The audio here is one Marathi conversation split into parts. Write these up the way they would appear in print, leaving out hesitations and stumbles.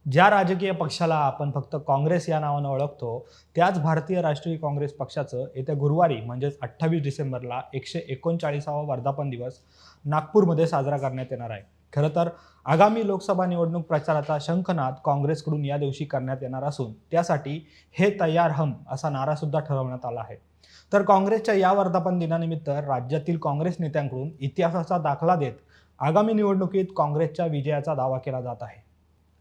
ज्या राजकीय पक्षाला आपण फक्त काँग्रेस या नावानं ओळखतो, त्याच भारतीय राष्ट्रीय काँग्रेस पक्षाचं येत्या गुरुवारी म्हणजेच 28 डिसेंबरला 139वा वर्धापन दिवस नागपूरमध्ये साजरा करण्यात येणार आहे. खरं तर आगामी लोकसभा निवडणूक प्रचाराचा शंखनाद काँग्रेसकडून या दिवशी करण्यात येणार असून त्यासाठी हे तैयार हम असा नारासुद्धा ठरवण्यात आला आहे. तर काँग्रेसच्या या वर्धापन दिनानिमित्त राज्यातील काँग्रेस नेत्यांकडून इतिहासाचा दाखला देत आगामी निवडणुकीत काँग्रेसच्या विजयाचा दावा केला जात आहे.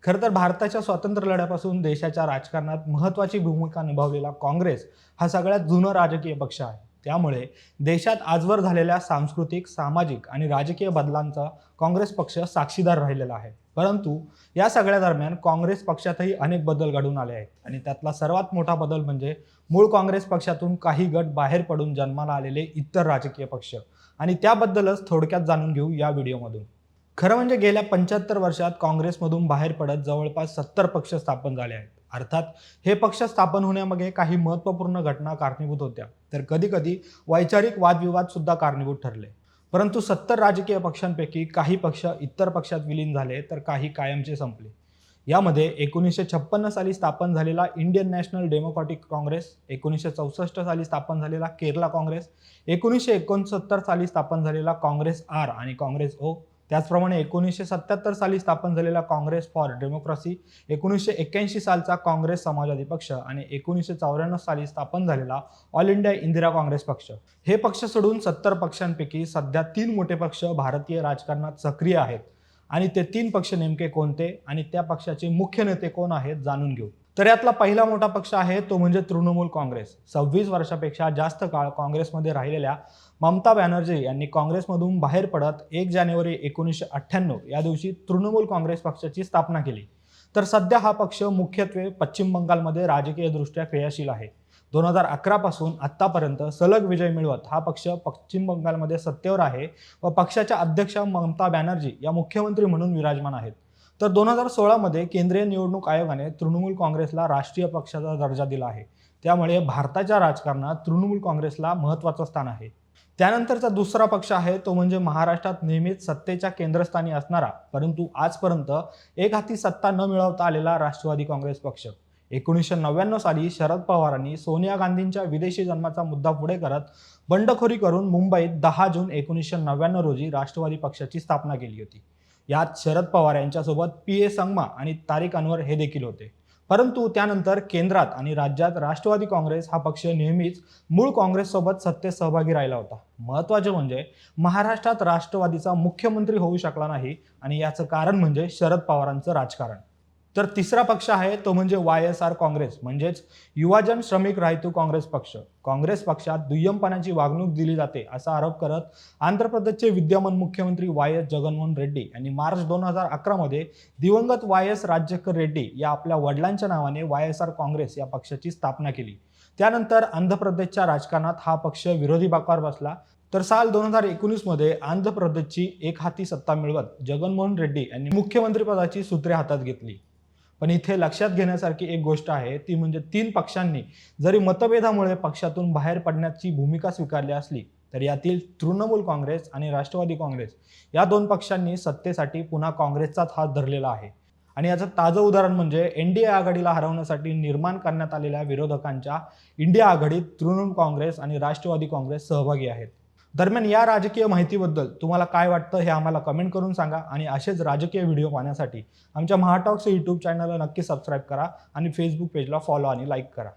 खरं तर भारताच्या स्वातंत्र्य लढ्यापासून देशाच्या राजकारणात महत्त्वाची भूमिका निभावलेला काँग्रेस हा सगळ्यात जुना राजकीय पक्ष आहे. त्यामुळे देशात आजवर झालेल्या सांस्कृतिक, सामाजिक आणि राजकीय बदलांचा काँग्रेस पक्ष साक्षीदार राहिलेला आहे. परंतु या सगळ्या दरम्यान काँग्रेस पक्षातही अनेक बदल घडून आले आहेत आणि त्यातला सर्वात मोठा बदल म्हणजे मूळ काँग्रेस पक्षातून काही गट बाहेर पडून जन्माला आलेले इतर राजकीय पक्ष आणि त्याबद्दलच थोडक्यात जाणून घेऊ या व्हिडिओमधून. खरं म्हणजे गेल्या 75 वर्षात काँग्रेसमधून बाहेर पडत जवळपास 70 पक्ष स्थापन झाले आहेत. अर्थात हे पक्ष स्थापन होण्यामागे काही महत्त्वपूर्ण घटना कारणीभूत होत्या, तर कधी-कधी वैचारिक वादविवाद सुद्धा कारणीभूत ठरले. परंतु 70 राजकीय पक्षांपैकी काही पक्ष इतर पक्षात विलीन झाले, तर काही कायमचे संपले. यामध्ये 1956 साली स्थापन झालेला इंडियन नॅशनल डेमोक्रॅटिक काँग्रेस, 1964 साली स्थापन झालेला केरला काँग्रेस, 1969 साली स्थापन झालेला काँग्रेस आर आणि काँग्रेस ओ, त्याचप्रमाणे 1977 साली स्थापन झालेला काँग्रेस फॉर डेमोक्रेसी, 1981 सालचा काँग्रेस समाजवादी पक्ष आणि 1994 साली स्थापन झालेला ऑल इंडिया इंदिरा काँग्रेस पक्ष. हे पक्ष सोडून 70 पक्षांपैकी सध्या 3 मोठे पक्ष भारतीय राजकारणात सक्रिय आहेत आणि ते 3 पक्ष नेमके कोणते आणि त्या पक्षाचे मुख्य नेते कोण आहेत जाणून घेऊ. तर यातला पहिला मोठा पक्ष आहे तो म्हणजे तृणमूल काँग्रेस. 26 वर्षापेक्षा जास्त काळ काँग्रेसमध्ये राहिलेल्या ममता बॅनर्जी यांनी काँग्रेसमधून बाहेर पडत 1 जानेवारी 1998 या दिवशी तृणमूल काँग्रेस पक्षाची स्थापना केली. तर सध्या हा पक्ष मुख्यत्वे पश्चिम बंगालमध्ये राजकीयदृष्ट्या क्रियाशील आहे. 2011 पासून आत्तापर्यंत सलग विजय मिळवत हा पक्ष पश्चिम बंगालमध्ये सत्तेवर आहे व पक्षाच्या अध्यक्ष ममता बॅनर्जी या मुख्यमंत्री म्हणून विराजमान आहेत. तर 2016 मध्ये केंद्रीय निवडणूक आयोगाने तृणमूल काँग्रेसला राष्ट्रीय पक्षाचा दर्जा दिला आहे. त्यामुळे भारताच्या राजकारणात तृणमूल काँग्रेसला महत्त्वाचं स्थान आहे. त्यानंतरचा दुसरा पक्ष आहे तो म्हणजे महाराष्ट्रात नेहमीच सत्तेच्या केंद्रस्थानी असणारा परंतु आजपर्यंत एकहाती सत्ता न मिळवता आलेला राष्ट्रवादी काँग्रेस पक्ष. 1999 साली शरद पवारांनी सोनिया गांधींच्या विदेशी जन्माचा मुद्दा पुढे करत बंडखोरी करून मुंबईत 10 जून 1999 रोजी राष्ट्रवादी पक्षाची स्थापना केली होती. यात शरद पवार यांच्यासोबत पी.ए. संगमा आणि तारिक अनवर हे देखील होते. परंतु त्यानंतर केंद्रात आणि राज्यात राष्ट्रवादी काँग्रेस हा पक्ष नेहमीच मूळ काँग्रेससोबत सत्तेत सहभागी राहिला होता. महत्त्वाचे म्हणजे महाराष्ट्रात राष्ट्रवादीचा मुख्यमंत्री होऊ शकला नाही आणि याचं कारण म्हणजे शरद पवारांचं राजकारण. तर तिसरा पक्ष आहे तो म्हणजे वाय.एस.आर. काँग्रेस म्हणजेच युवजन श्रमिक राहितू काँग्रेस पक्ष. काँग्रेस पक्षात दुय्यमपणाची वागणूक दिली जाते असा आरोप करत आंध्र प्रदेशचे विद्यमान मुख्यमंत्री वाय.एस. जगनमोहन रेड्डी यांनी मार्च 2011 मध्ये दिवंगत वाय.एस. राजशेखर रेड्डी या आपल्या वडिलांच्या नावाने वाय.एस.आर. काँग्रेस या पक्षाची स्थापना केली. त्यानंतर आंध्र प्रदेशच्या राजकारणात हा पक्ष विरोधी बाकावर बसला. तर साल 2019 मध्ये आंध्र प्रदेशची एकहाती सत्ता मिळवत जगनमोहन रेड्डी यांनी मुख्यमंत्रीपदाची सूत्रे हातात घेतली. पण इथे लक्षात घेण्यासारखी एक गोष्ट आहे ती म्हणजे 3 पक्षांनी जरी मतभेदामुळे पक्षातून बाहेर पडण्याची भूमिका स्वीकारली असली तर यातील तृणमूल काँग्रेस आणि राष्ट्रवादी काँग्रेस या 2 पक्षांनी सत्तेसाठी पुन्हा काँग्रेसचाच हात धरलेला आहे. आणि याचं ताजं उदाहरण म्हणजे एनडीए आघाडीला हरवण्यासाठी निर्माण करण्यात आलेल्या विरोधकांच्या इंडिया आघाडीत तृणमूल काँग्रेस आणि राष्ट्रवादी काँग्रेस सहभागी आहेत. दरम्यान या राजकीय माहितीबद्दल तुम्हाला काय वाटतं हे आम्हाला कमेंट करून सांगा आणि असेच राजकीय व्हिडिओ पाहण्यासाठी आमच्या महाटॉक्स यूट्यूब चॅनलला नक्की सबस्क्राईब करा आणि फेसबुक पेजला फॉलो आणि लाईक करा.